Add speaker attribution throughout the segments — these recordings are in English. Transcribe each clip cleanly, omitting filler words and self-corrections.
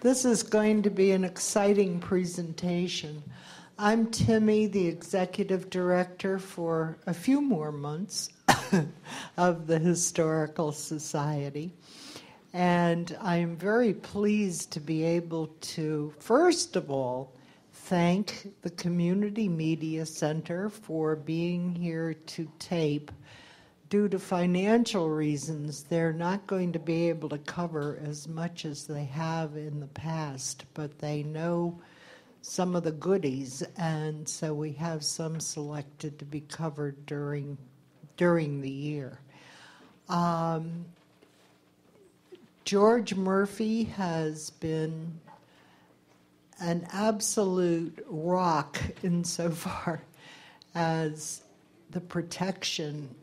Speaker 1: This is going to be an exciting presentation. I'm Timmy, the Executive Director for a few more months of the Historical Society. And I'm very pleased to be able to, first of all, thank the Community Media Center for being here to tape. Due to financial reasons, they're not going to be able to cover as much as they have in the past, but they know some of the goodies, and so we have some selected to be covered during the year. George Murphy has been an absolute rock insofar as the protection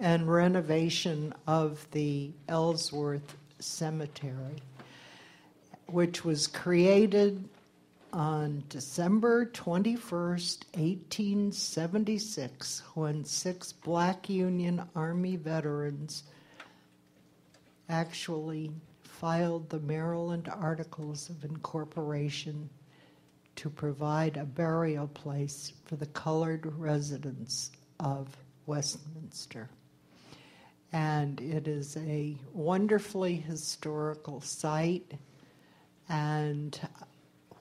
Speaker 1: and renovation of the Ellsworth Cemetery, which was created on December 21st, 1876, when 6 Black Union Army veterans actually filed the Maryland Articles of Incorporation to provide a burial place for the colored residents of Westminster. And it is a wonderfully historical site, and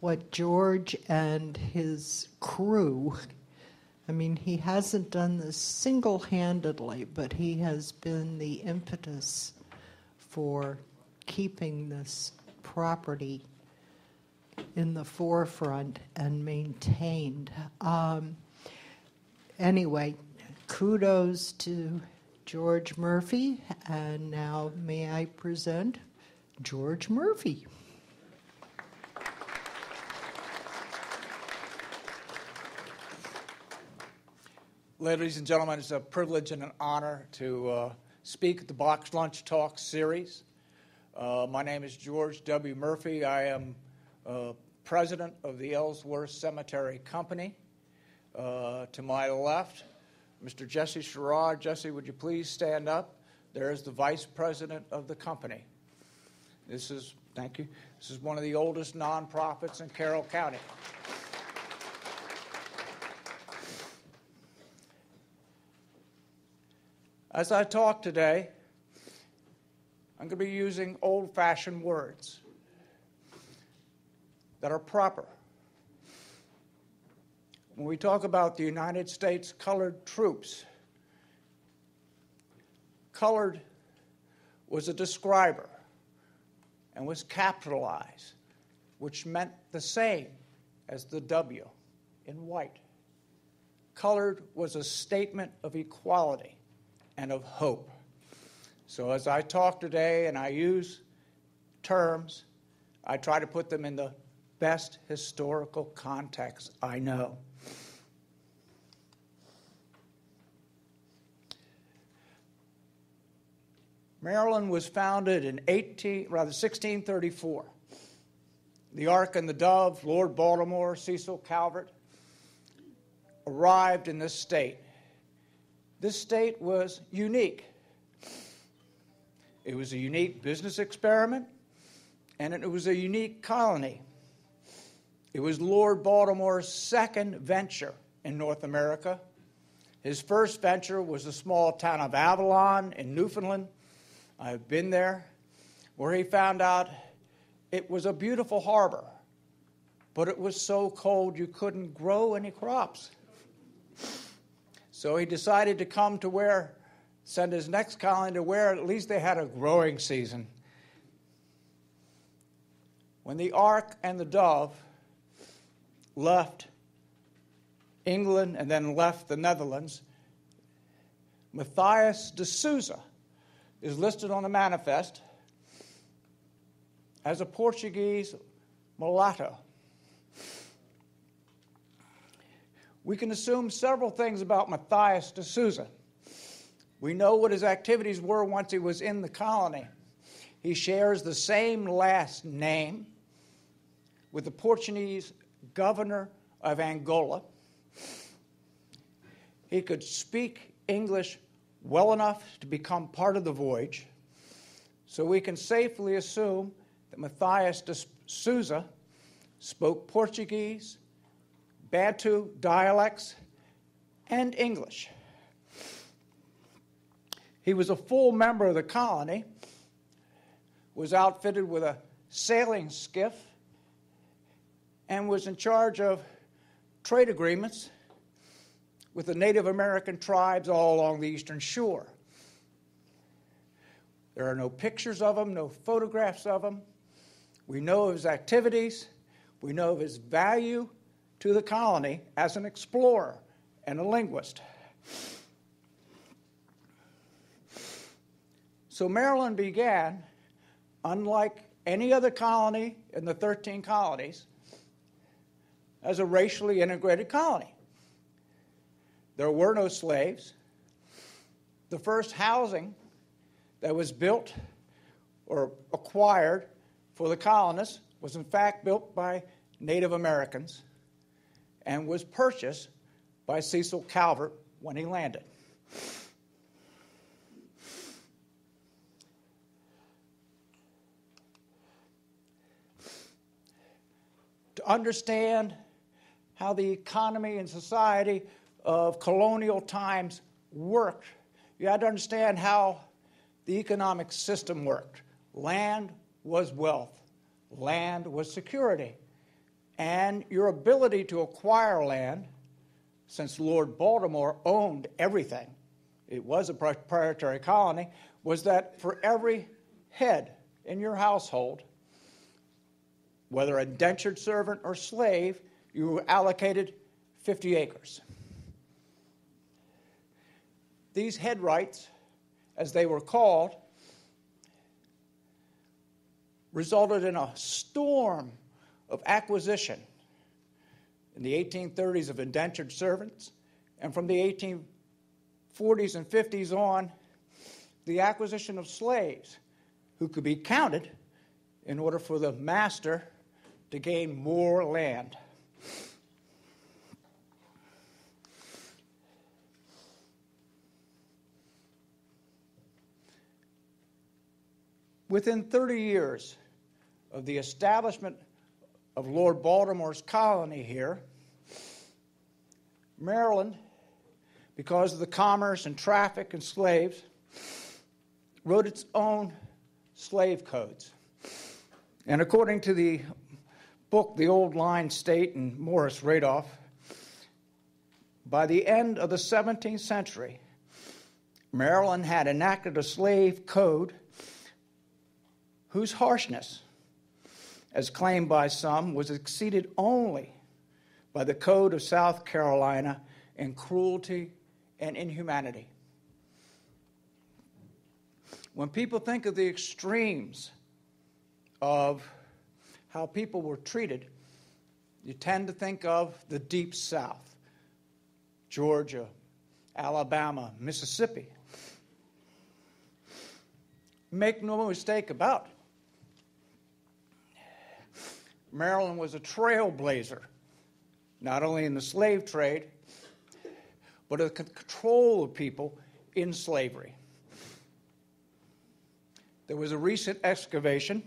Speaker 1: what George and his crew, I mean, he hasn't done this single-handedly, but he has been the impetus for keeping this property in the forefront and maintained. Anyway, kudos to George Murphy, and now may I present George Murphy.
Speaker 2: Ladies and gentlemen, it's a privilege and an honor to speak at the Box Lunch Talk series. My name is George W. Murphy. I am president of the Ellsworth Cemetery Company. To my left, Mr. Jesse Sherrod. Jesse, would you please stand up? There's the vice president of the company. Thank you. This is one of the oldest nonprofits in Carroll County. As I talk today, I'm going to be using old-fashioned words that are proper. When we talk about the United States colored troops, colored was a describer and was capitalized, which meant the same as the W in white. Colored was a statement of equality and of hope. So as I talk today and I use terms, I try to put them in the best historical context I know. Maryland was founded in 1634. The Ark and the Dove, Lord Baltimore, Cecil Calvert, arrived in this state. This state was unique. It was a unique business experiment, and it was a unique colony. It was Lord Baltimore's second venture in North America. His first venture was the small town of Avalon in Newfoundland. I've been there, where he found out it was a beautiful harbor, but it was so cold you couldn't grow any crops. So he decided to send his next colony to where at least they had a growing season. When the Ark and the Dove left England and then left the Netherlands, Matthias de Souza is listed on the manifest as a Portuguese mulatto. We can assume several things about Matthias de Souza. We know what his activities were once he was in the colony. He shares the same last name with the Portuguese governor of Angola. He could speak English well enough to become part of the voyage, so we can safely assume that Matthias de Souza spoke Portuguese, Bantu dialects, and English. He was a full member of the colony, was outfitted with a sailing skiff, and was in charge of trade agreements with the Native American tribes all along the eastern shore. There are no pictures of him, no photographs of him. We know of his activities. We know of his value to the colony as an explorer and a linguist. So Maryland began, unlike any other colony in the 13 colonies, as a racially integrated colony. There were no slaves. The first housing that was built or acquired for the colonists was in fact built by Native Americans and was purchased by Cecil Calvert when he landed. To understand how the economy and society of colonial times worked, you had to understand how the economic system worked. Land was wealth. Land was security. And your ability to acquire land, since Lord Baltimore owned everything, it was a proprietary colony, was that for every head in your household, whether indentured servant or slave, you were allocated 50 acres. These head rights, as they were called, resulted in a storm of acquisition in the 1830s of indentured servants, and from the 1840s and 50s on, the acquisition of slaves who could be counted in order for the master to gain more land. Within 30 years of the establishment of Lord Baltimore's colony here, Maryland, because of the commerce and traffic in slaves, wrote its own slave codes. And according to the book, The Old Line State, and Morris Radoff, by the end of the 17th century, Maryland had enacted a slave code whose harshness, as claimed by some, was exceeded only by the Code of South Carolina in cruelty and inhumanity. When people think of the extremes of how people were treated, you tend to think of the Deep South, Georgia, Alabama, Mississippi. Make no mistake about it. Maryland was a trailblazer, not only in the slave trade, but in the control of people in slavery. There was a recent excavation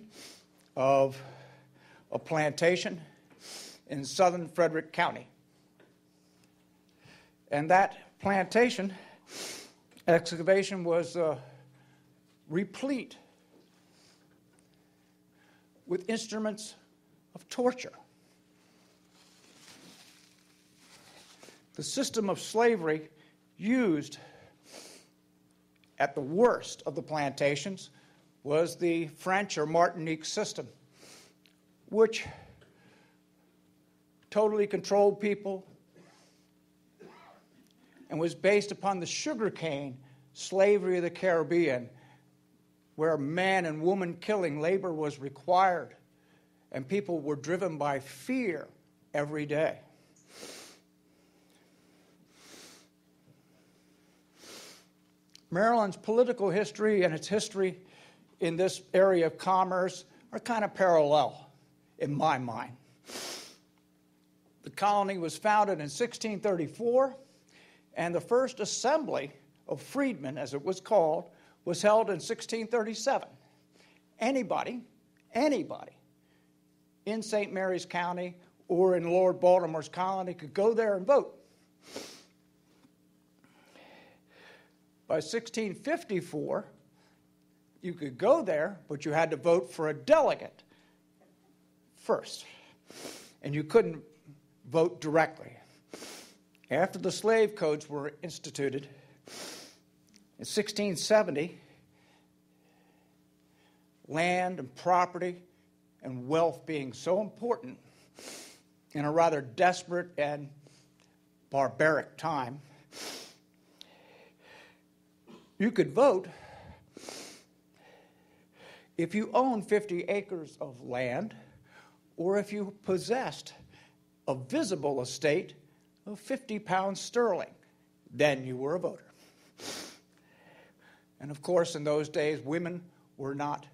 Speaker 2: of a plantation in southern Frederick County. And that plantation excavation was replete with instruments of torture. The system of slavery used at the worst of the plantations was the French or Martinique system, which totally controlled people and was based upon the sugarcane slavery of the Caribbean, where man and woman killing labor was required, and people were driven by fear every day. Maryland's political history and its history in this area of commerce are kind of parallel, in my mind. The colony was founded in 1634, and the first assembly of freedmen, as it was called, was held in 1637. Anybody Anybody in St. Mary's County or in Lord Baltimore's colony could go there and vote. By 1654, you could go there, but you had to vote for a delegate first, and you couldn't vote directly. After the slave codes were instituted in 1670, land and property and wealth being so important in a rather desperate and barbaric time, you could vote if you owned 50 acres of land or if you possessed a visible estate of 50 pounds sterling. Then you were a voter. And of course, in those days, women were not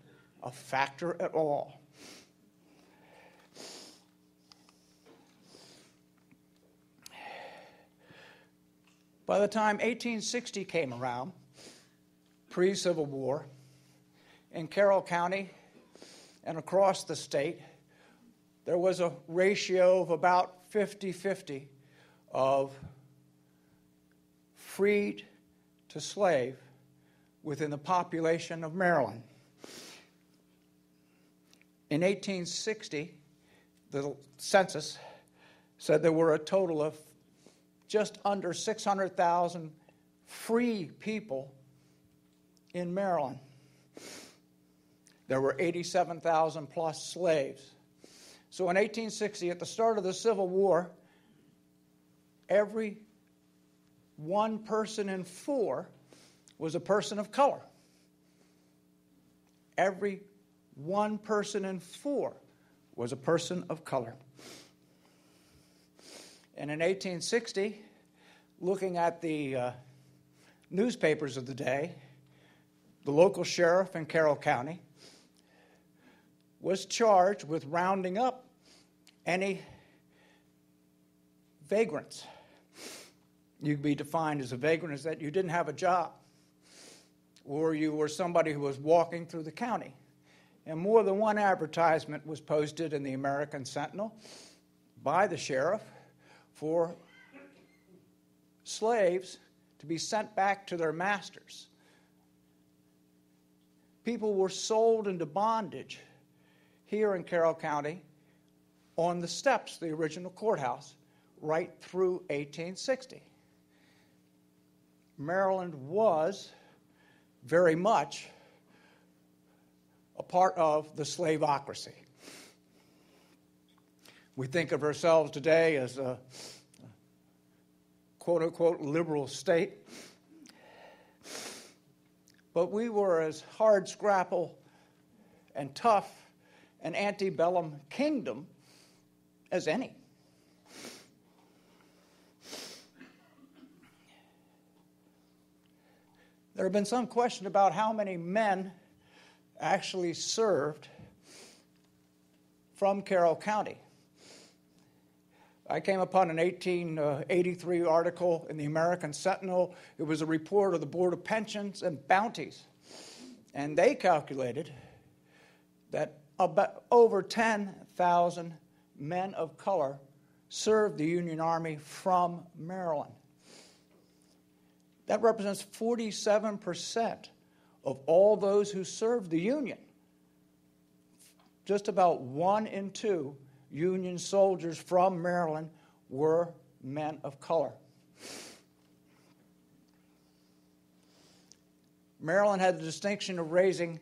Speaker 2: a factor at all. By the time 1860 came around, pre-Civil War, in Carroll County and across the state, there was a ratio of about 50-50 of freed to slave within the population of Maryland. In 1860, the census said there were a total of just under 600,000 free people in Maryland. There were 87,000 plus slaves. So in 1860, at the start of the Civil War, every one person in four was a person of color. Every one person in four was a person of color. And in 1860, looking at the newspapers of the day, the local sheriff in Carroll County was charged with rounding up any vagrants. You'd be defined as a vagrant as that you didn't have a job, or you were somebody who was walking through the county. And more than one advertisement was posted in the American Sentinel by the sheriff for slaves to be sent back to their masters. People were sold into bondage here in Carroll County on the steps of the original courthouse right through 1860. Maryland was very much a part of the slaveocracy. We think of ourselves today as a quote-unquote liberal state, but we were as hard-scrapple and tough an antebellum kingdom as any. There have been some question about how many men actually served from Carroll County. I came upon an 1883 article in the American Sentinel. It was a report of the Board of Pensions and Bounties. And they calculated that about over 10,000 men of color served the Union Army from Maryland. That represents 47% of all those who served the Union. Just about 1 in 2 Union soldiers from Maryland were men of color. Maryland had the distinction of raising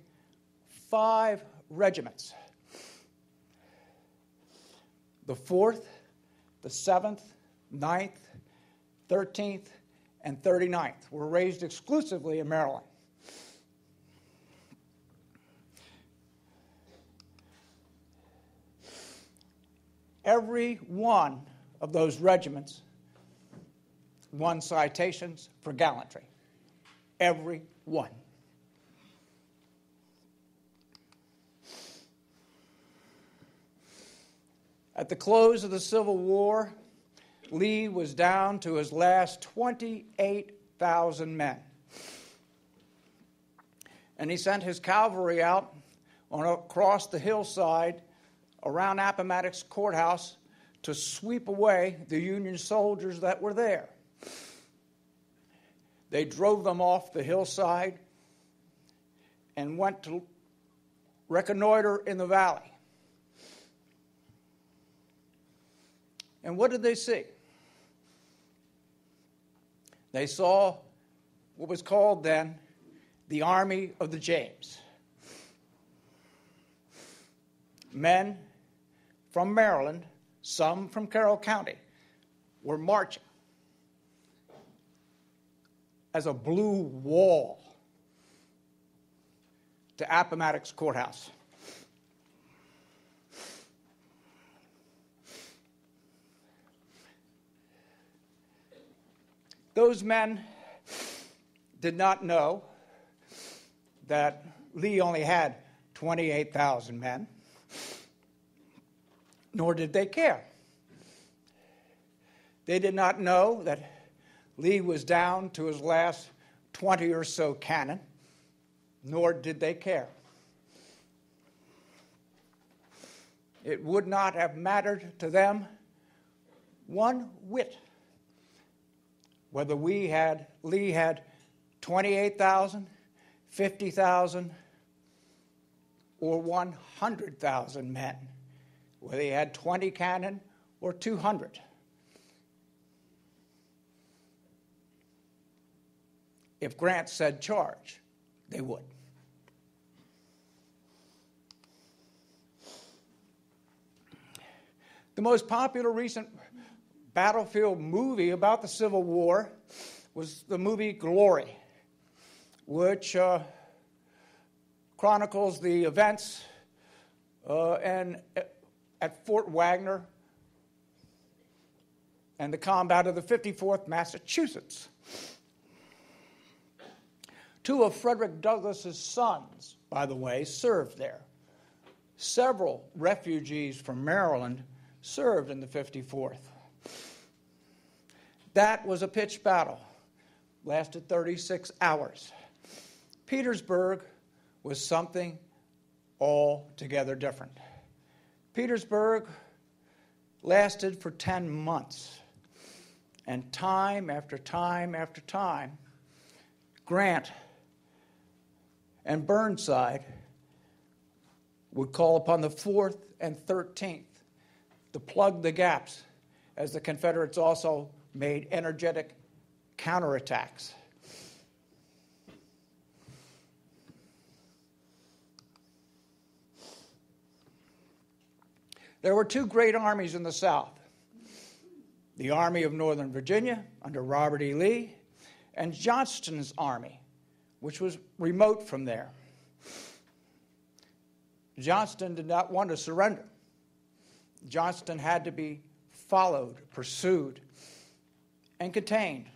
Speaker 2: 5 regiments. The 4th, the 7th, 9th, 13th, and 39th were raised exclusively in Maryland. Every one of those regiments won citations for gallantry. Every one. At the close of the Civil War, Lee was down to his last 28,000 men. And he sent his cavalry out across the hillside around Appomattox Court House to sweep away the Union soldiers that were there. They drove them off the hillside and went to reconnoiter in the valley. And what did they see? They saw what was called then the Army of the James. Men from Maryland, some from Carroll County, were marching as a blue wall to Appomattox Court House. Those men did not know that Lee only had 28,000 men, nor did they care. They did not know that Lee was down to his last 20 or so cannon, nor did they care. It would not have mattered to them one whit whether Lee had 28,000, 50,000, or 100,000 men, whether he had 20 cannon or 200. If Grant said charge, they would. The most popular recent battlefield movie about the Civil War was the movie Glory, which chronicles the events at Fort Wagner and the combat of the 54th Massachusetts. Two of Frederick Douglass's sons, by the way, served there. Several refugees from Maryland served in the 54th. That was a pitched battle, lasted 36 hours. Petersburg was something altogether different. Petersburg lasted for 10 months, and time after time after time, Grant and Burnside would call upon the 4th and 13th to plug the gaps as the Confederates also made energetic counterattacks. There were two great armies in the South, the Army of Northern Virginia under Robert E. Lee, and Johnston's army, which was remote from there. Johnston did not want to surrender. Johnston had to be followed, pursued, and contained.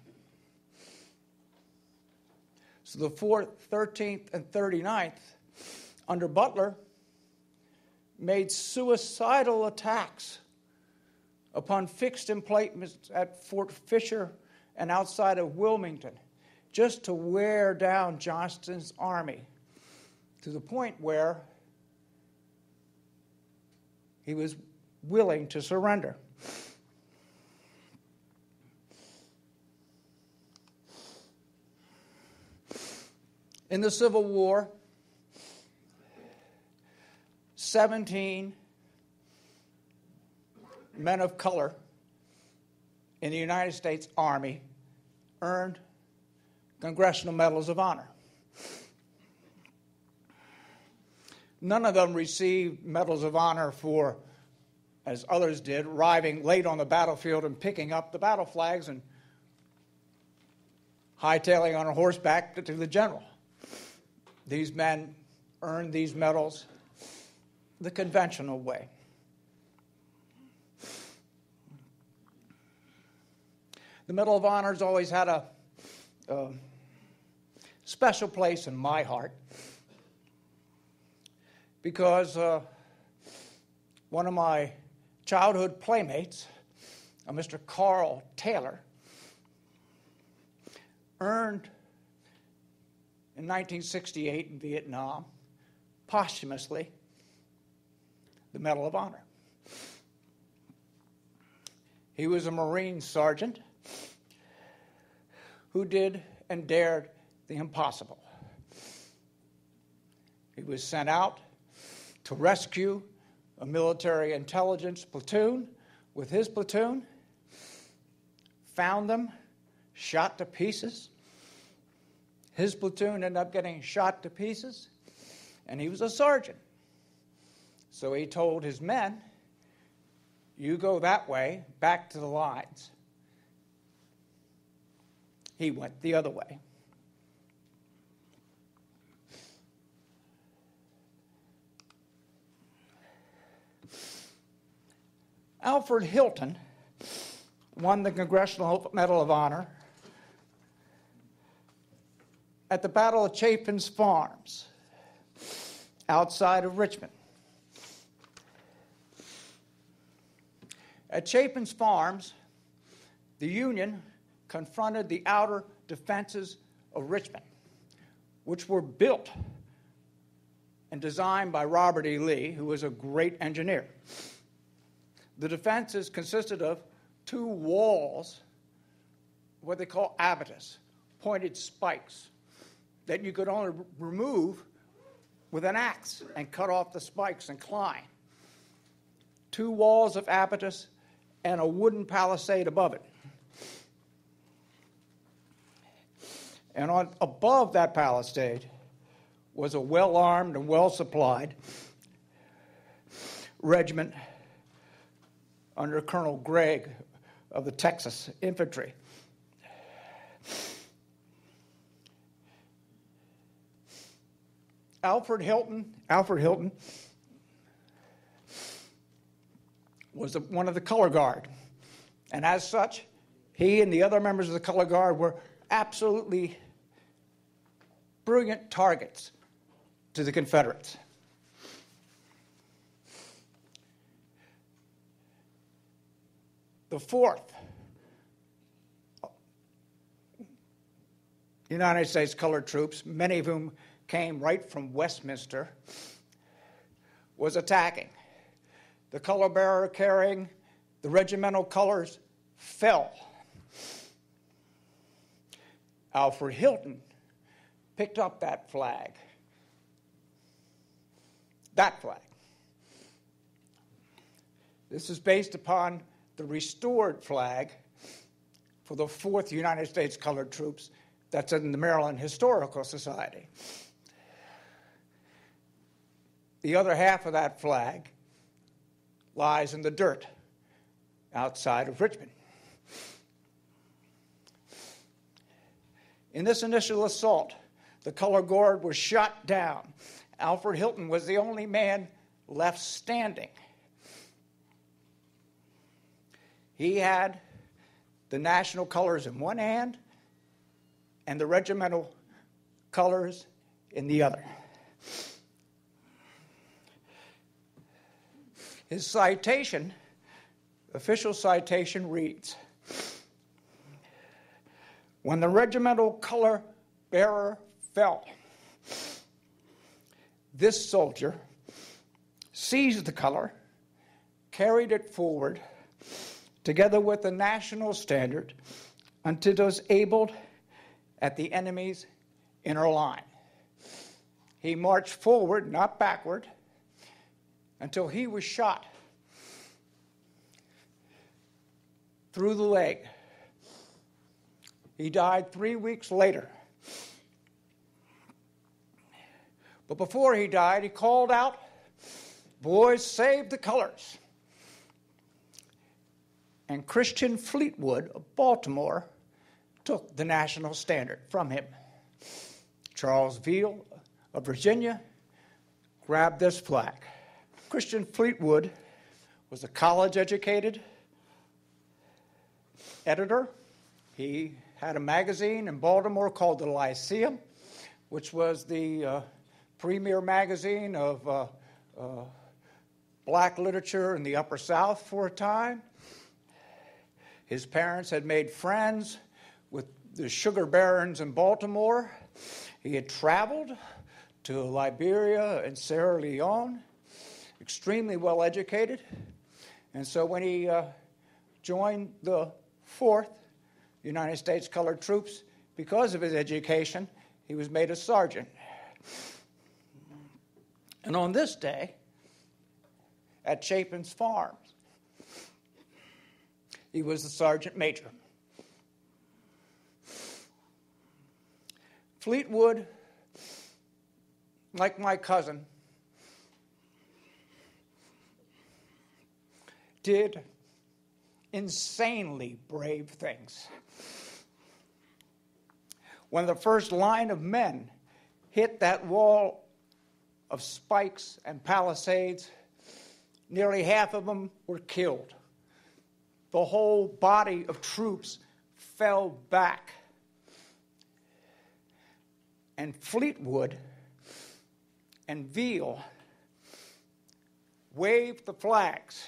Speaker 2: So the 4th, 13th, and 39th, under Butler, made suicidal attacks upon fixed emplacements at Fort Fisher and outside of Wilmington, just to wear down Johnston's army to the point where he was willing to surrender. In the Civil War, 17 men of color in the United States Army earned Congressional Medals of Honor. None of them received Medals of Honor for, as others did, arriving late on the battlefield and picking up the battle flags and hightailing on a horseback to the general. These men earned these medals the conventional way. The Medal of Honor has always had a special place in my heart because one of my childhood playmates, Mr. Carl Taylor, earned in 1968 in Vietnam posthumously the Medal of Honor. He was a Marine sergeant who did and dared the impossible. He was sent out to rescue a military intelligence platoon with his platoon, found them, shot to pieces. His platoon ended up getting shot to pieces, and he was a sergeant. So he told his men, you go that way, back to the lines. He went the other way. Alfred Hilton won the Congressional Medal of Honor at the Battle of Chapin's Farms outside of Richmond. At Chapin's Farms, the Union confronted the outer defenses of Richmond, which were built and designed by Robert E. Lee, who was a great engineer. The defenses consisted of two walls, what they call abatis, pointed spikes, that you could only remove with an axe and cut off the spikes and climb. Two walls of abatis and a wooden palisade above it. And above that palisade was a well-armed and well-supplied regiment under Colonel Gregg of the Texas Infantry. Alfred Hilton was one of the color guard. And as such, he and the other members of the color guard were absolutely brilliant targets to the Confederates. The 4th United States colored troops, many of whom came right from Westminster, was attacking. The color bearer carrying the regimental colors fell. Alfred Hilton picked up that flag. That flag. This is based upon the restored flag for the 4th United States Colored Troops that's in the Maryland Historical Society. The other half of that flag lies in the dirt outside of Richmond. In this initial assault, the color guard was shot down. Alfred Hilton was the only man left standing. He had the national colors in one hand and the regimental colors in the other. His citation, official citation, reads, when the regimental color bearer fell, this soldier seized the color, carried it forward, together with the national standard, until it was aimed at the enemy's inner line. He marched forward, not backward, until he was shot through the leg. He died 3 weeks later. But before he died, he called out, "Boys, save the colors." And Christian Fleetwood of Baltimore took the national standard from him. Charles Veal of Virginia grabbed this flag. Christian Fleetwood was a college-educated editor. He had a magazine in Baltimore called the Lyceum, which was the premier magazine of black literature in the Upper South for a time. His parents had made friends with the sugar barons in Baltimore. He had traveled to Liberia and Sierra Leone, extremely well educated. And so when he joined the 4th United States Colored Troops, because of his education, he was made a sergeant. And on this day, at Chapin's Farms, he was the sergeant major. Fleetwood, like my cousin, did insanely brave things. When the first line of men hit that wall of spikes and palisades, nearly half of them were killed. The whole body of troops fell back. And Fleetwood and Veal waved the flags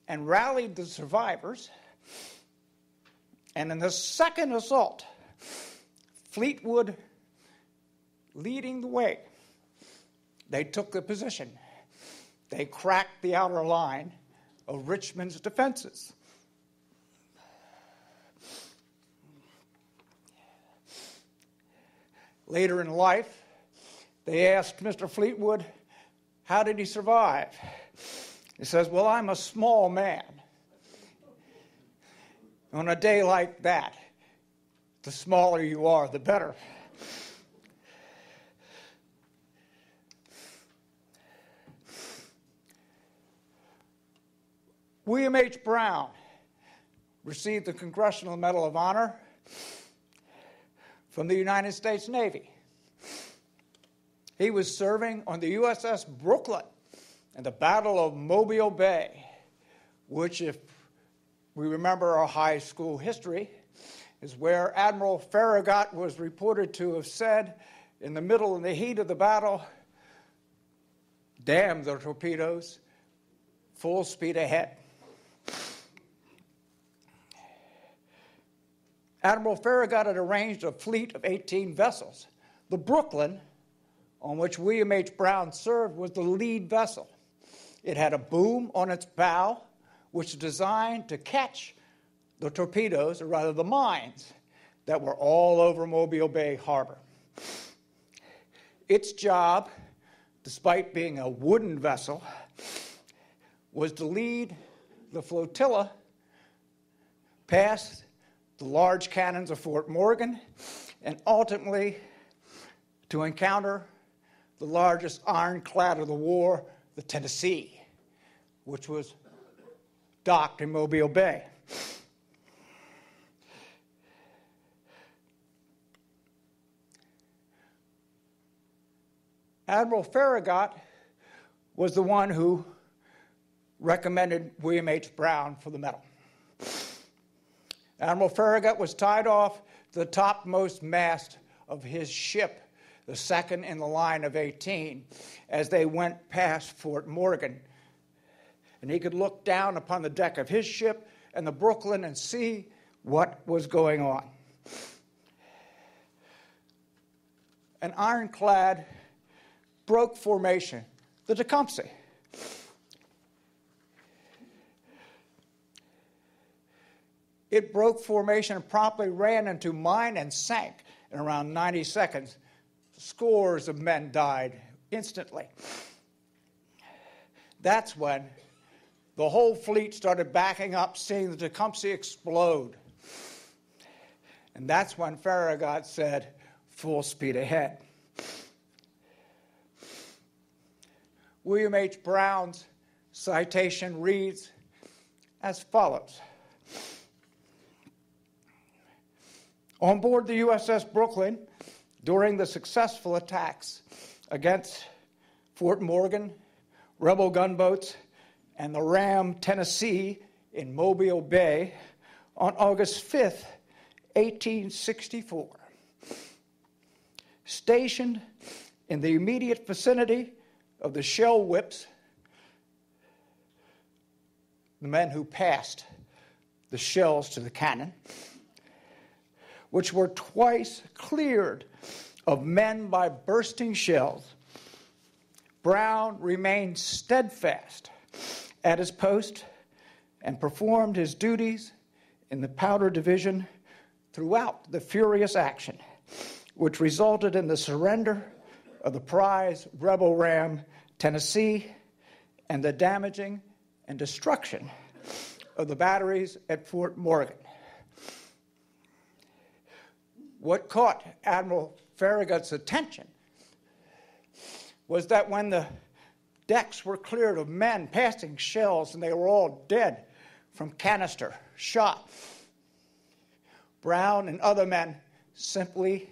Speaker 2: and rallied the survivors. And in the second assault, Fleetwood leading the way, they took the position. They cracked the outer line of Richmond's defenses. Later in life, they asked Mr. Fleetwood, how did he survive? He says, well, I'm a small man. On a day like that, the smaller you are, the better. William H. Brown received the Congressional Medal of Honor from the United States Navy. He was serving on the USS Brooklyn in the Battle of Mobile Bay, which, if we remember our high school history, is where Admiral Farragut was reported to have said in the heat of the battle, damn the torpedoes, full speed ahead. Admiral Farragut had arranged a fleet of 18 vessels. The Brooklyn, on which William H. Brown served, was the lead vessel. It had a boom on its bow, which was designed to catch the torpedoes, or rather the mines, that were all over Mobile Bay Harbor. Its job, despite being a wooden vessel, was to lead the flotilla past the large cannons of Fort Morgan, and ultimately to encounter the largest ironclad of the war, the Tennessee, which was docked in Mobile Bay. Admiral Farragut was the one who recommended William H. Brown for the medal. Admiral Farragut was tied off to the topmost mast of his ship, the second in the line of 18, as they went past Fort Morgan. And he could look down upon the deck of his ship and the Brooklyn and see what was going on. An ironclad broke formation, the Tecumseh. It broke formation and promptly ran into mine and sank in around 90 seconds. Scores of men died instantly. That's when the whole fleet started backing up, seeing the Tecumseh explode. And that's when Farragut said, full speed ahead. William H. Brown's citation reads as follows. On board the USS Brooklyn, during the successful attacks against Fort Morgan, rebel gunboats, and the ram Tennessee in Mobile Bay on August 5th, 1864. Stationed in the immediate vicinity of the shell whips, the men who passed the shells to the cannon, which were twice cleared of men by bursting shells, Brown remained steadfast at his post and performed his duties in the powder division throughout the furious action, which resulted in the surrender of the prize rebel ram Tennessee and the damaging and destruction of the batteries at Fort Morgan. What caught Admiral Farragut's attention was that when the decks were cleared of men passing shells and they were all dead from canister shot, Brown and other men simply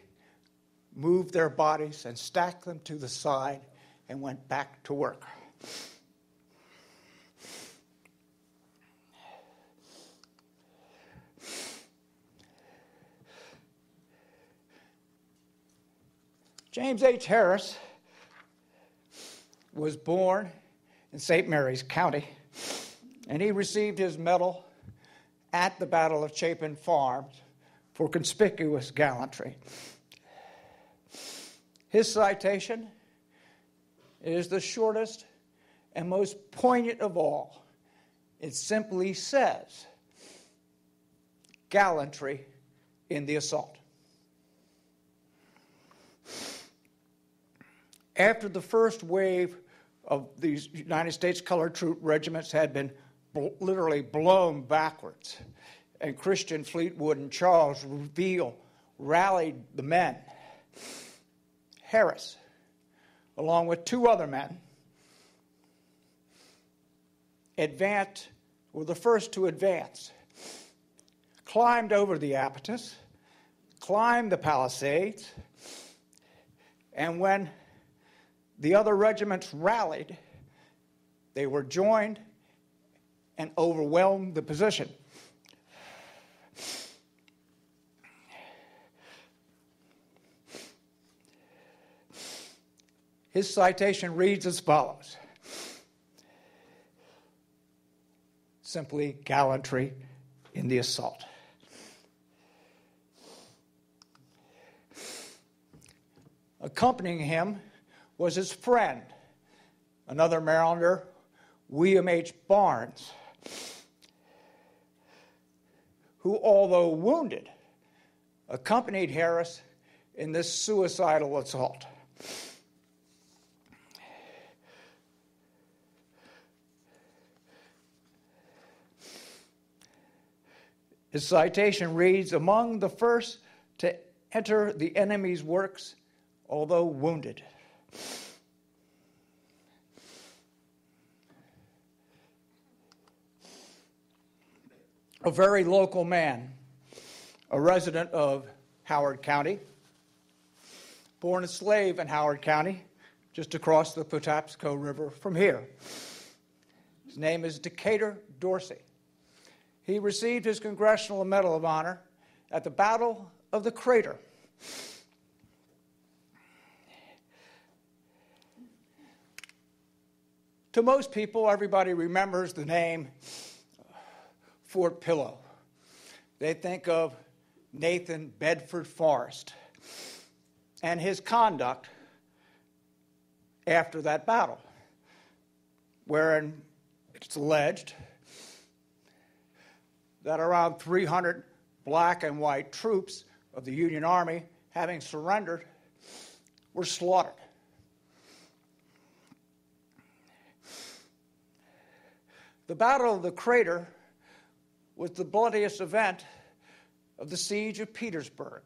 Speaker 2: moved their bodies and stacked them to the side and went back to work. James H. Harris was born in St. Mary's County, and he received his medal at the Battle of Chapin Farms for conspicuous gallantry. His citation is the shortest and most poignant of all. It simply says, "Gallantry in the assault." After the first wave of these United States colored troop regiments had been literally blown backwards, and Christian Fleetwood and Charles Veal rallied the men, Harris, along with two other men, were the first to advance, climbed over the Appomattox, climbed the Palisades, and when the other regiments rallied, they were joined and overwhelmed the position. His citation reads as follows: simply gallantry in the assault. Accompanying him was his friend, another Marylander, William H. Barnes, who, although wounded, accompanied Harris in this suicidal assault. His citation reads, "Among the first to enter the enemy's works, although wounded." A very local man, a resident of Howard County, born a slave in Howard County, just across the Patapsco River from here. His name is Decatur Dorsey. He received his Congressional Medal of Honor at the Battle of the Crater. To most people, everybody remembers the name Fort Pillow. They think of Nathan Bedford Forrest and his conduct after that battle, wherein it's alleged that around 300 black and white troops of the Union Army, having surrendered, were slaughtered. The Battle of the Crater was the bloodiest event of the siege of Petersburg.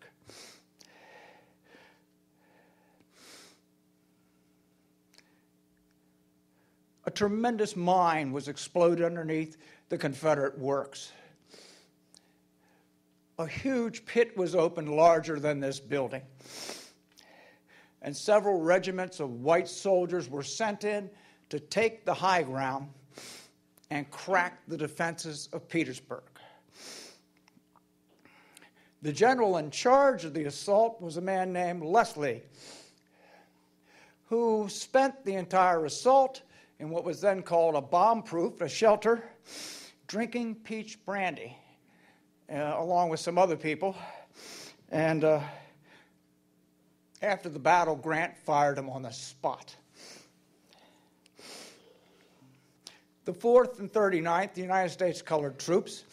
Speaker 2: A tremendous mine was exploded underneath the Confederate works. A huge pit was opened larger than this building, and several regiments of white soldiers were sent in to take the high ground and crack the defenses of Petersburg. The general in charge of the assault was a man named Leslie, who spent the entire assault in what was then called a bomb-proof, a shelter, drinking peach brandy, along with some other people, And after the battle, Grant fired him on the spot. The 4th and 39th, the United States colored troops,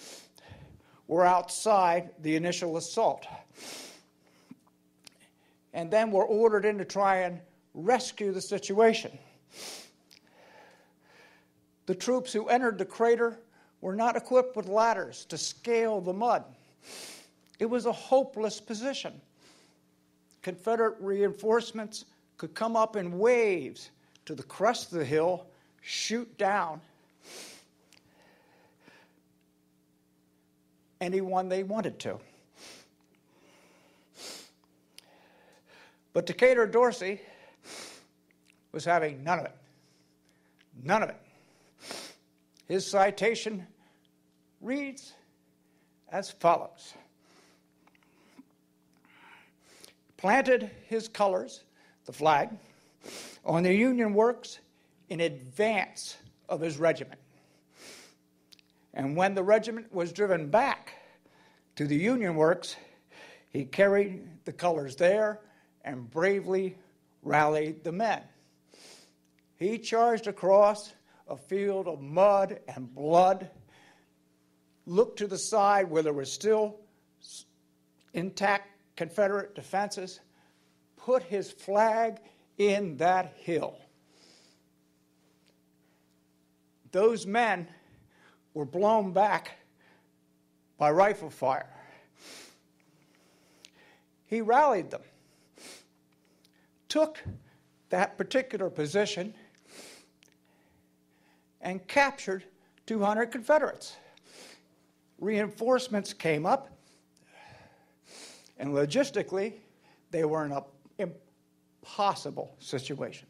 Speaker 2: were outside the initial assault, and then were ordered in to try and rescue the situation. The troops who entered the crater were not equipped with ladders to scale the mud. It was a hopeless position. Confederate reinforcements could come up in waves to the crest of the hill, shoot down anyone they wanted to. But Decatur Dorsey was having none of it. None of it. His citation reads as follows. Planted his colors, the flag, on the Union works in advance of his regiment. And when the regiment was driven back to the Union works, he carried the colors there and bravely rallied the men. He charged across a field of mud and blood, looked to the side where there were still intact Confederate defenses, put his flag in that hill. Those men were blown back by rifle fire. He rallied them, took that particular position, and captured 200 Confederates. Reinforcements came up, and logistically, they were in an impossible situation.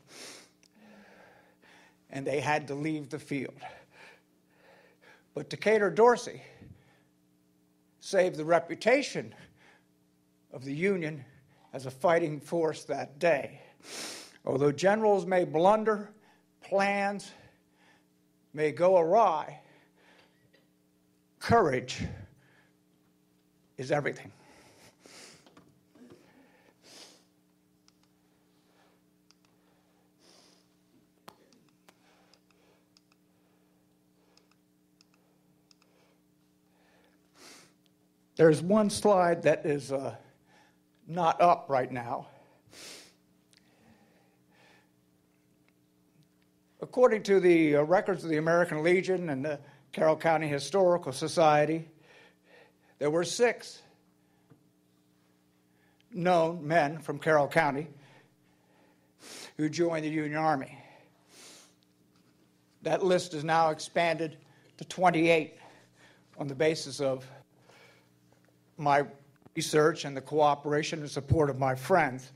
Speaker 2: And they had to leave the field. But Decatur Dorsey saved the reputation of the Union as a fighting force that day. Although generals may blunder, plans may go awry, courage is everything. There's one slide that is not up right now. According to the records of the American Legion and the Carroll County Historical Society, there were 6 known men from Carroll County who joined the Union Army. That list is now expanded to 28 on the basis of my research and the cooperation and support of my friends.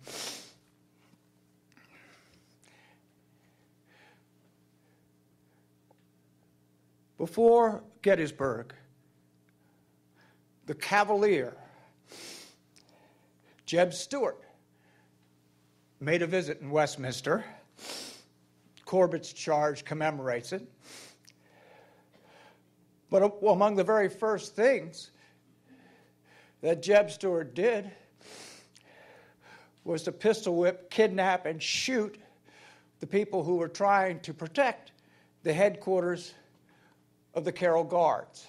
Speaker 2: Before Gettysburg, the Cavalier, Jeb Stuart, made a visit in Westminster. Corbett's charge commemorates it. But among the very first things that Jeb Stuart did was to pistol whip, kidnap, and shoot the people who were trying to protect the headquarters of the Carroll Guards.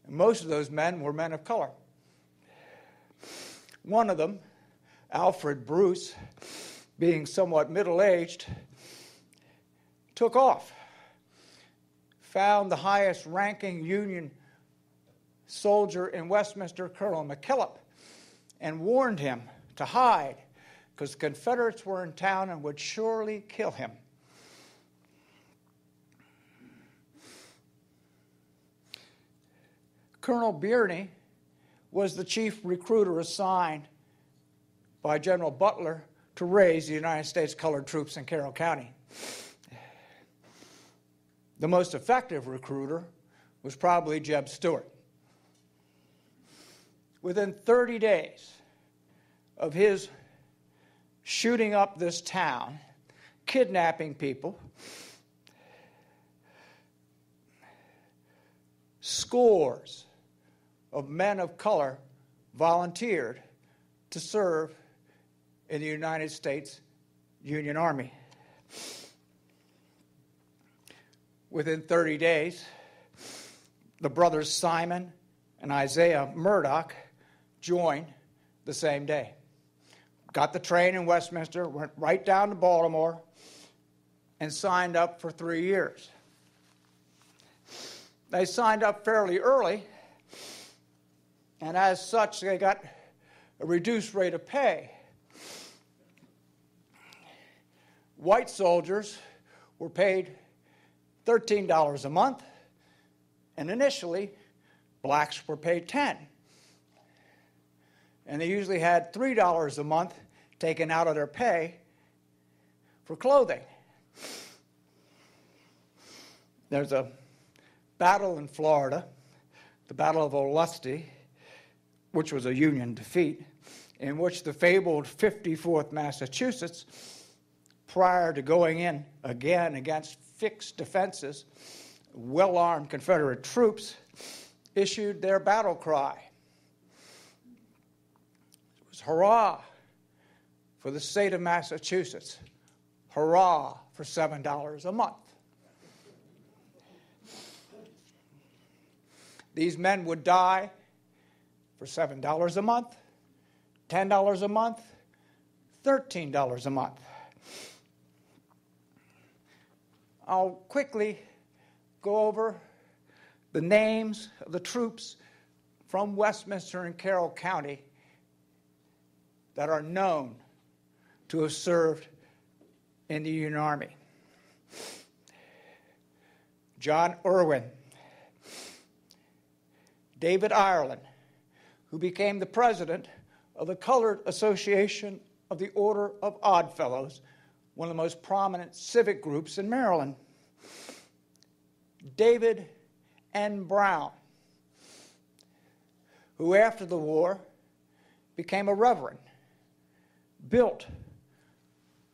Speaker 2: And most of those men were men of color. One of them, Alfred Bruce, being somewhat middle-aged, took off, found the highest-ranking Union soldier in Westminster, Colonel McKillop, and warned him to hide because the Confederates were in town and would surely kill him. Colonel Birney was the chief recruiter assigned by General Butler to raise the United States colored troops in Carroll County. The most effective recruiter was probably Jeb Stuart. Within 30 days of his shooting up this town, kidnapping people, scores of men of color volunteered to serve in the United States Union Army. Within 30 days, the brothers Simon and Isaiah Murdoch joined the same day. Got the train in Westminster, went right down to Baltimore, and signed up for 3 years. They signed up fairly early, and as such, they got a reduced rate of pay. White soldiers were paid $13 a month, and initially, blacks were paid $10. And they usually had $3 a month taken out of their pay for clothing. There's a battle in Florida, the Battle of U.S.C.T, which was a Union defeat, in which the fabled 54th Massachusetts, prior to going in again against fixed defenses, well-armed Confederate troops issued their battle cry. It was hurrah for the state of Massachusetts, hurrah for $7 a month. These men would die for $7 a month, $10 a month, $13 a month. I'll quickly go over the names of the troops from Westminster and Carroll County that are known to have served in the Union Army. John Irwin, David Ireland, who became the president of the Colored Association of the Order of Oddfellows, one of the most prominent civic groups in Maryland. David N. Brown, who after the war became a reverend, built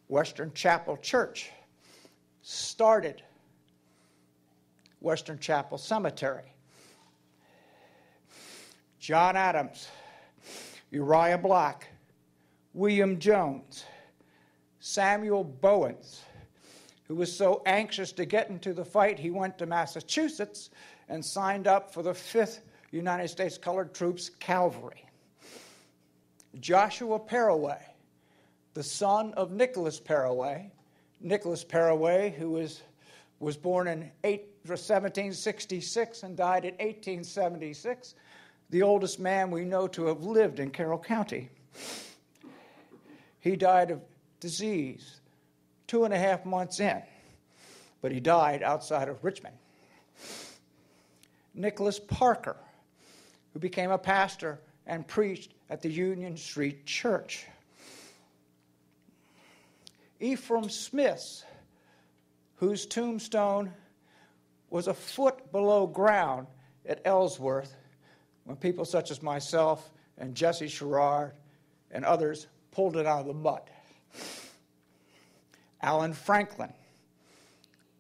Speaker 2: Western Chapel Church, started Western Chapel Cemetery. John Adams, Uriah Black, William Jones, Samuel Bowens, who was so anxious to get into the fight, he went to Massachusetts and signed up for the 5th United States Colored Troops Cavalry. Joshua Paraway, the son of Nicholas Paraway, who was born in 1766 and died in 1876, the oldest man we know to have lived in Carroll County. He died of disease 2.5 months in, but he died outside of Richmond. Nicholas Parker, who became a pastor and preached at the Union Street Church. Ephraim Smith, whose tombstone was a foot below ground at Ellsworth when people such as myself and Jesse Sherrard and others pulled it out of the mud. Alan Franklin,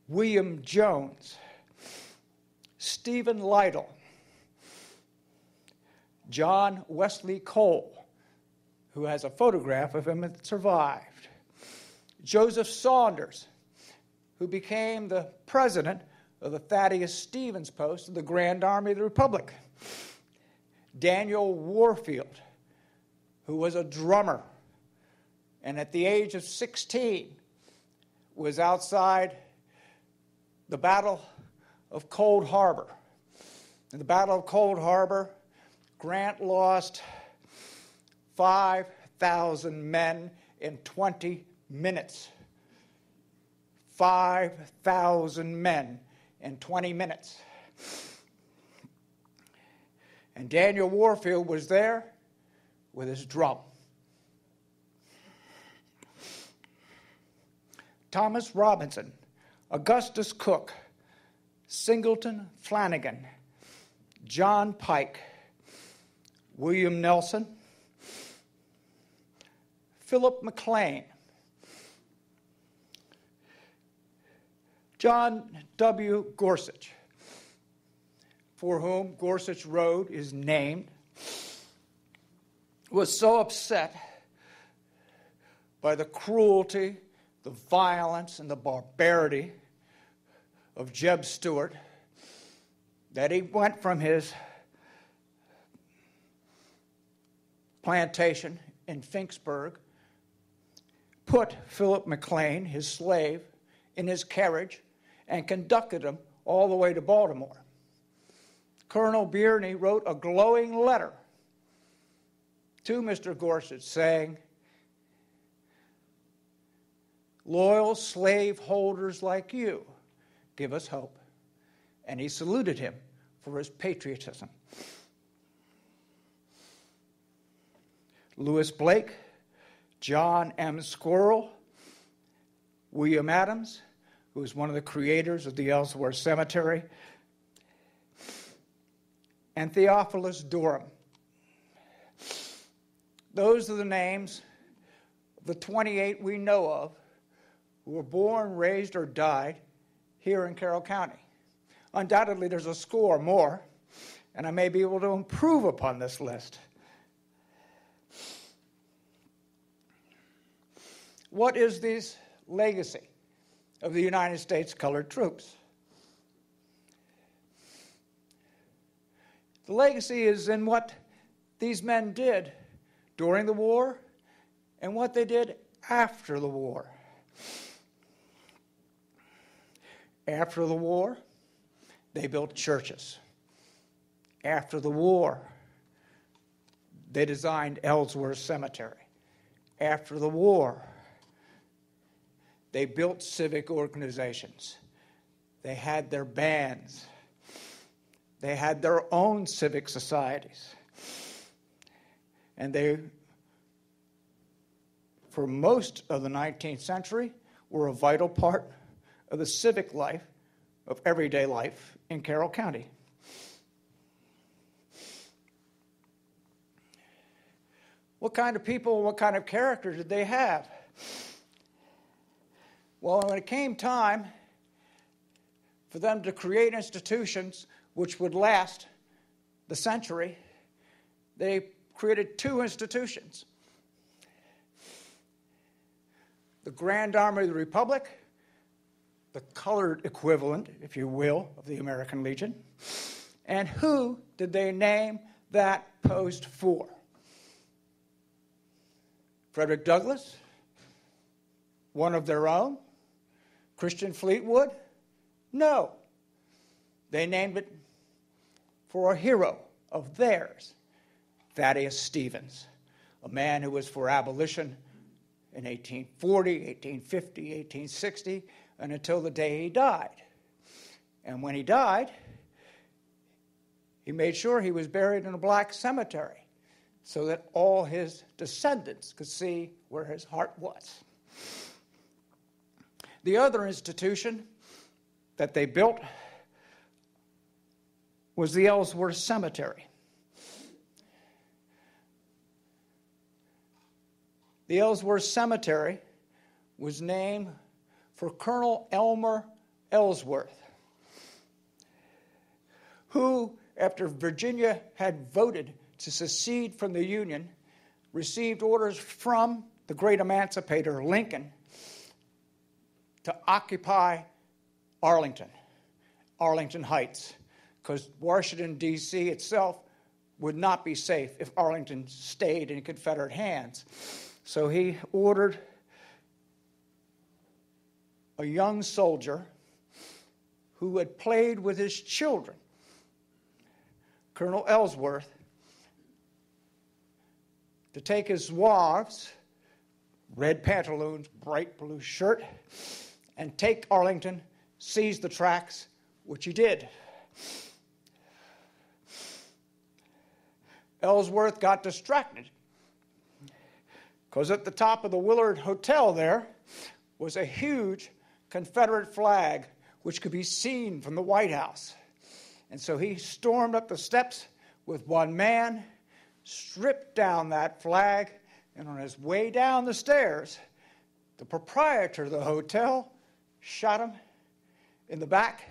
Speaker 2: William Jones, Stephen Lytle, John Wesley Cole, who has a photograph of him that survived, Joseph Saunders, who became the president of the Thaddeus Stevens Post of the Grand Army of the Republic, Daniel Warfield, who was a drummer, and at the age of 16 was outside the Battle of Cold Harbor. In the Battle of Cold Harbor, Grant lost 5,000 men in 20 minutes. 5,000 men in 20 minutes. And Daniel Warfield was there with his drum. Thomas Robinson, Augustus Cook, Singleton Flanagan, John Pike, William Nelson, Philip McLean, John W. Gorsuch, for whom Gorsuch Road is named, was so upset by the cruelty, the violence, and the barbarity of Jeb Stuart that he went from his plantation in Finksburg, put Philip McLean, his slave, in his carriage and conducted him all the way to Baltimore. Colonel Birney wrote a glowing letter to Mr. Gorsuch saying, "Loyal slaveholders like you give us hope." And he saluted him for his patriotism. Lewis Blake, John M. Squirrel, William Adams, who was one of the creators of the Ellsworth Cemetery, and Theophilus Durham. Those are the names of the 28 we know of who were born, raised, or died here in Carroll County. Undoubtedly, there's a score more, and I may be able to improve upon this list. What is this legacy of the United States colored troops? The legacy is in what these men did during the war and what they did after the war. After the war, they built churches. After the war, they designed Ellsworth Cemetery. After the war, they built civic organizations. They had their bands. They had their own civic societies. And they, for most of the 19th century, were a vital part of the civic life of everyday life in Carroll County. What kind of people, what kind of character did they have? Well, when it came time for them to create institutions which would last the century, they created two institutions. The Grand Army of the Republic, the colored equivalent, if you will, of the American Legion. And who did they name that post for? Frederick Douglass? One of their own? Christian Fleetwood? No. They named it for a hero of theirs, Thaddeus Stevens, a man who was for abolition in 1840, 1850, 1860, and until the day he died. And when he died, he made sure he was buried in a black cemetery so that all his descendants could see where his heart was. The other institution that they built was the Ellsworth Cemetery. The Ellsworth Cemetery was named for Colonel Elmer Ellsworth, who, after Virginia had voted to secede from the Union, received orders from the great emancipator Lincoln to occupy Arlington Heights, because Washington, D.C. itself would not be safe if Arlington stayed in Confederate hands. So he ordered a young soldier who had played with his children, Colonel Ellsworth, to take his zouaves, red pantaloons, bright blue shirt, and take Arlington, seize the tracks, which he did. Ellsworth got distracted because at the top of the Willard Hotel there was a huge Confederate flag which could be seen from the White House. And so he stormed up the steps with one man, stripped down that flag, and on his way down the stairs, the proprietor of the hotel shot him in the back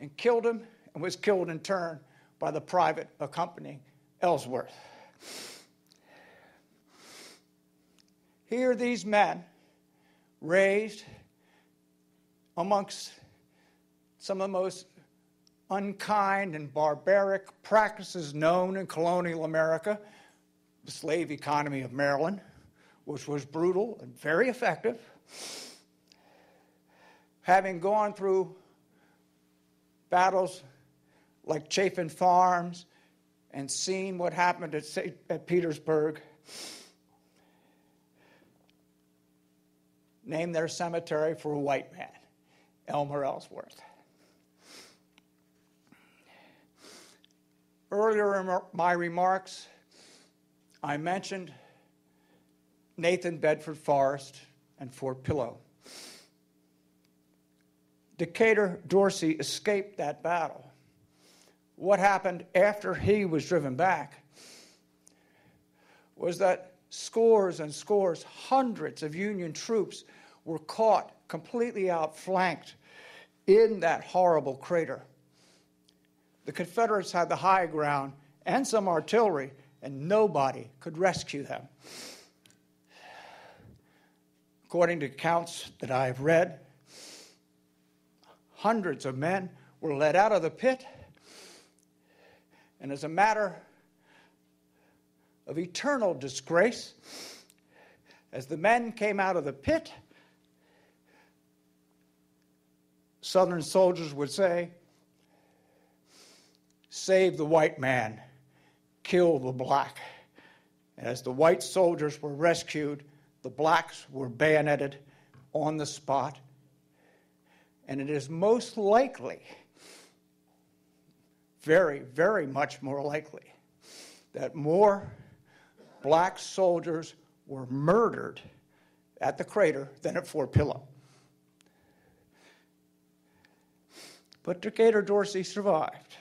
Speaker 2: and killed him, and was killed in turn by the private accompanying Ellsworth. Here these men, raised amongst some of the most unkind and barbaric practices known in colonial America, the slave economy of Maryland, which was brutal and very effective, having gone through battles like Chafin Farms and seen what happened at Petersburg, named their cemetery for a white man, Elmer Ellsworth. Earlier in my remarks, I mentioned Nathan Bedford Forrest and Fort Pillow. Decatur Dorsey escaped that battle. What happened after he was driven back was that scores and scores, hundreds of Union troops were caught completely outflanked in that horrible crater. The Confederates had the high ground and some artillery, and nobody could rescue them. According to accounts that I've read, hundreds of men were led out of the pit, and as a matter of eternal disgrace, as the men came out of the pit, Southern soldiers would say, "Save the white man, kill the black." As the white soldiers were rescued, the blacks were bayoneted on the spot. And it is most likely, very, very much more likely, that more black soldiers were murdered at the crater than at Fort Pillow. But Decatur Dorsey survived.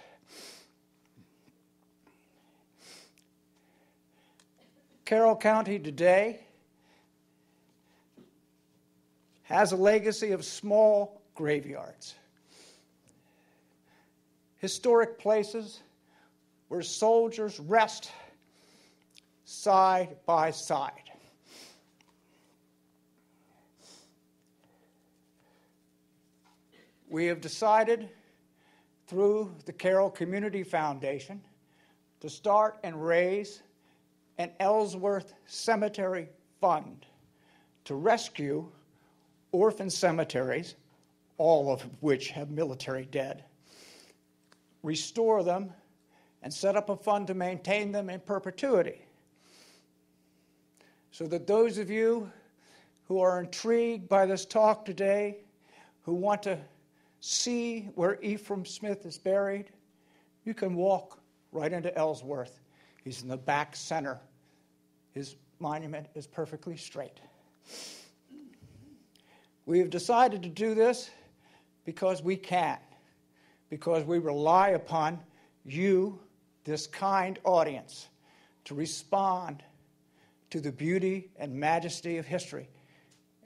Speaker 2: Carroll County today has a legacy of small graveyards, historic places where soldiers rest side by side. We have decided through the Carroll Community Foundation to start and raise an Ellsworth Cemetery Fund to rescue orphan cemeteries, all of which have military dead, restore them, and set up a fund to maintain them in perpetuity. So that those of you who are intrigued by this talk today, who want to see where Ephraim Smith is buried, you can walk right into Ellsworth. He's in the back center. His monument is perfectly straight. We have decided to do this because we can, because we rely upon you, this kind audience, to respond to the beauty and majesty of history,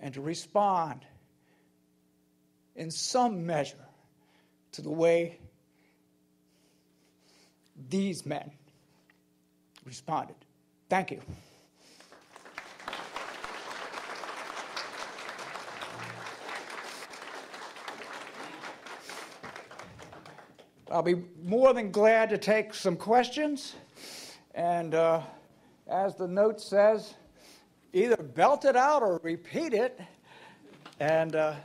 Speaker 2: and to respond in some measure to the way these men responded. Thank you. I'll be more than glad to take some questions, and as the note says, either belt it out or repeat it. And the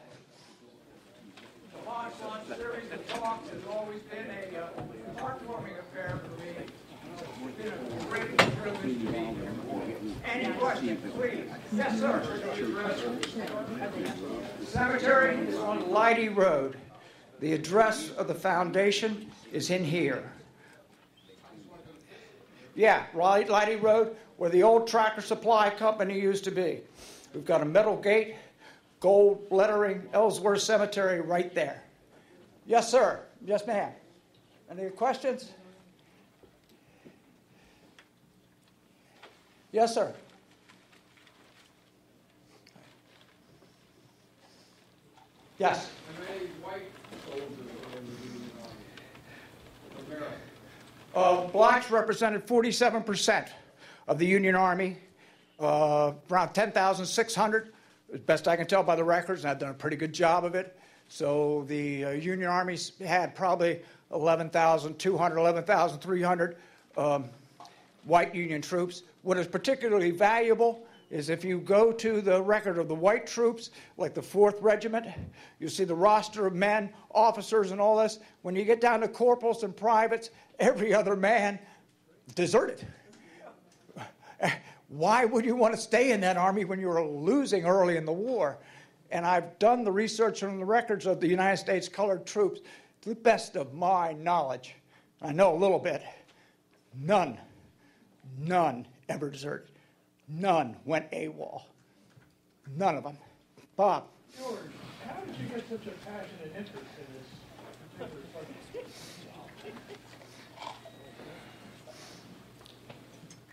Speaker 2: Lifelong series of talks has always been a heartwarming affair for me. It's been a great privilege to be here. Any questions, please? Yes, sir. The cemetery is on Leidy Road. The address of the foundation is in here. Yeah, Leidy Road, where the old Tractor Supply Company used to be. We've got a metal gate, gold lettering, Ellsworth Cemetery right there. Yes, sir. Yes, ma'am. Any questions? Yes, sir. Yes. Blacks represented 47% of the Union Army. around 10,600, as best I can tell by the records, and I've done a pretty good job of it. So the Union Army had probably 11,200, 11,300 white Union troops. What is particularly valuable is if you go to the record of the white troops, like the 4th Regiment, you see the roster of men, officers, and all this. When you get down to corporals and privates, every other man deserted. Why would you want to stay in that army when you were losing early in the war? And I've done the research on the records of the United States colored troops. To the best of my knowledge, I know a little bit, none ever deserted. None went AWOL. None of them. Bob.
Speaker 3: George, how did you get such a passion and interest in this particular subject?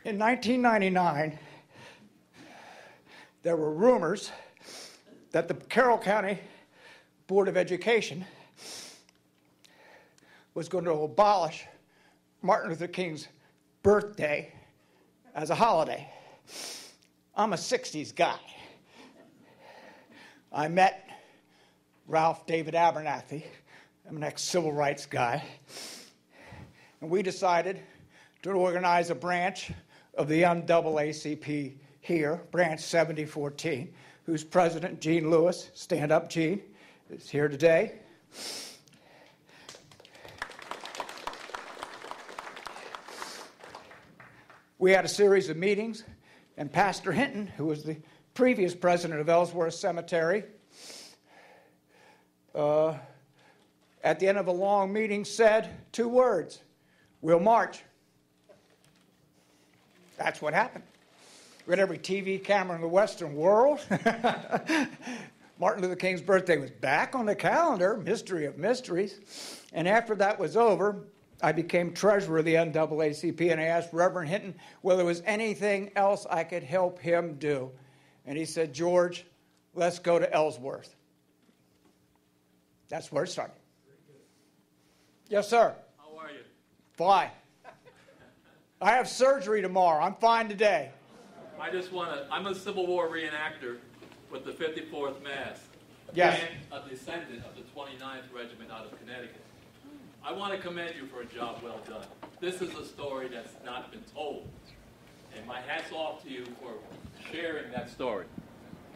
Speaker 2: In 1999, there were rumors that the Carroll County Board of Education was going to abolish Martin Luther King's birthday as a holiday. I'm a 60s guy. I met Ralph David Abernathy. I'm an ex-civil rights guy. And we decided to organize a branch of the NAACP here, Branch 7014, whose president, Gene Lewis, stand up, Gene, is here today. We had a series of meetings, and Pastor Hinton, who was the previous president of Ellsworth Cemetery, at the end of a long meeting said 2 words, "We'll march." That's what happened. We had every TV camera in the Western world. Martin Luther King's birthday was back on the calendar, mystery of mysteries. And after that was over, I became treasurer of the NAACP, and I asked Reverend Hinton whether there was anything else I could help him do. And he said, "George, let's go to Ellsworth." That's where it started. Yes, sir.
Speaker 4: How are you?
Speaker 2: Fine. I have surgery tomorrow. I'm fine today.
Speaker 4: I'm a Civil War reenactor with the 54th Mass.
Speaker 2: Yes.
Speaker 4: And a descendant of the 29th Regiment out of Connecticut. I want to commend you for a job well done. This is a story that's not been told. And my hat's off to you for sharing that story.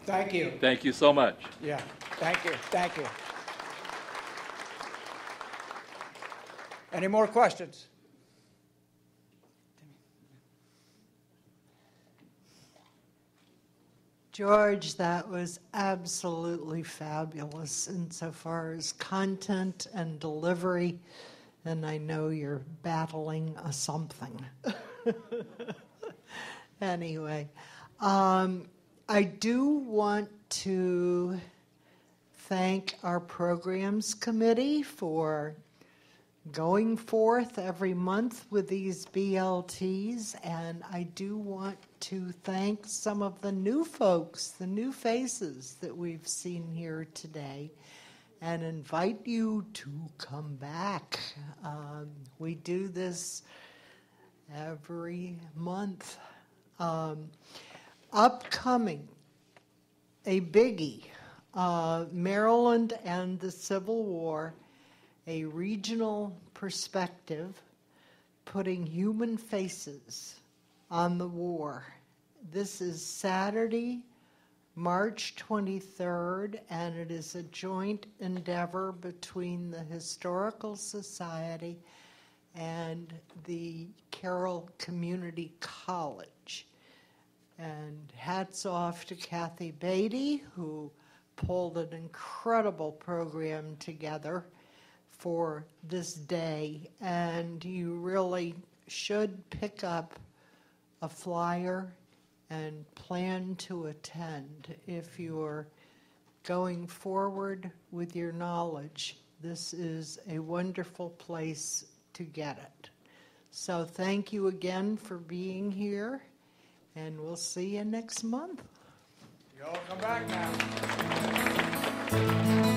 Speaker 2: Thank you.
Speaker 4: Thank you so much.
Speaker 2: Yeah, thank you, thank you. Any more questions?
Speaker 1: George, that was absolutely fabulous insofar as content and delivery, and I know you're battling a something. Anyway, I do want to thank our programs committee for going forth every month with these BLTs, and I do want to thank some of the new folks, the new faces that we've seen here today, and invite you to come back. We do this every month. Upcoming, a biggie, Maryland and the Civil War, a regional perspective, putting human faces on the war. This is Saturday, March 23rd, and it is a joint endeavor between the Historical Society and the Carroll Community College. And hats off to Kathy Beatty, who pulled an incredible program together for this day, and you really should pick up a flyer and plan to attend. If you're going forward with your knowledge, this is a wonderful place to get it. So thank you again for being here, and we'll see you next month.
Speaker 2: You all come back now.